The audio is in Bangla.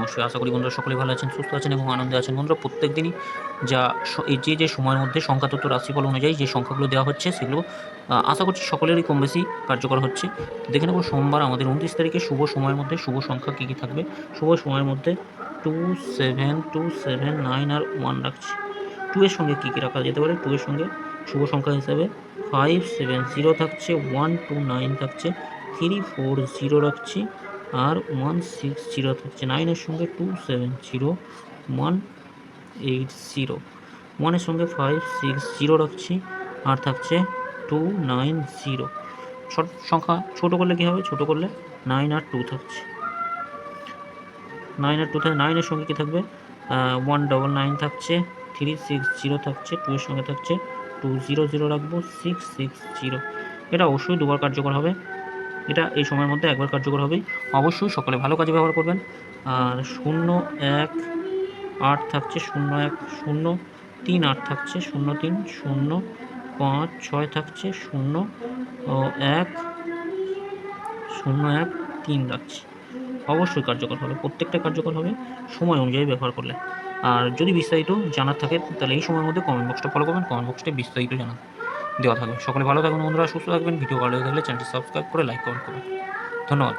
অবশ্যই আশা করি বন্ধুরা সকলেই ভালো আছেন, সুস্থ আছেন এবং আনন্দে আছেন। বন্ধুরা প্রত্যেক দিনই যা এই যে সময়ের মধ্যে সংখ্যাতত্ত্ব রাশিফল অনুযায়ী যে সংখ্যাগুলো দেওয়া হচ্ছে সেগুলো আশা করছি সকলেরই কম বেশি কার্যকর হচ্ছে। দেখে নেব সোমবার আমাদের 29 তারিখে শুভ সময়ের মধ্যে শুভ সংখ্যা কী কী থাকবে। শুভ সময়ের মধ্যে 2, 7, 2, 7, 9 আর 1 রাখছি। 2 এর সঙ্গে কী কী রাখা যেতে পারে? 2 এর সঙ্গে শুভ সংখ্যা হিসাবে 5, 7, 0 থাকছে, 1, 2, 9 থাকছে, 3, 4, 0 রাখছি আর 1, 6, 0 থাকছে। 9 এর সঙ্গে 2, 7, 0, 1, 8, 0, 1 এর সঙ্গে 5, 6, 0 রাখছি আর থাকছে 2, 9, 0। সংখ্যা ছোট করলে কী হবে? ছোট করলে 9 আর 2 থাকছে। 9 আর 2 থাকে। 9 এর সঙ্গে কী থাকবে? 1, 9 থাকছে, 3, 6, 0 থাকছে, 2 এর সঙ্গে থাকছে 2, 0, 0 রাখবো, 6, 6, 0। এটা অবশ্যই দুবার কার্যকর হবে। এটা এই সময়ের মধ্যে একবার কার্যকর হবেই। অবশ্যই সকলে ভালো কাজে ব্যবহার করবেন। আর 0, 1, 8 থাকছে, 0, 1, 0, 3, 8 থাকছে, 0, 3, 0, 5, 6 থাকছে, 0, 1, 0, 1, 3 রাখছি। অবশ্যই কার্যকর হবে, প্রত্যেকটা কার্যকর হবে সময় অনুযায়ী ব্যবহার করলে। আর যদি বিস্তারিত জানার থাকে তাহলে এই সময়ের মধ্যে কমেন্ট বক্সটা ফলো করবেন, কমেন্ট বক্সটা বিস্তারিত দেওয়া থাকবে। সকলে ভালো থাকবেন বন্ধুরা, সুস্থ থাকবেন। ভিডিও ভালো লাগলে চ্যানেলটি সাবস্ক্রাইব করে লাইক কমেন্ট করবেন। ধন্যবাদ।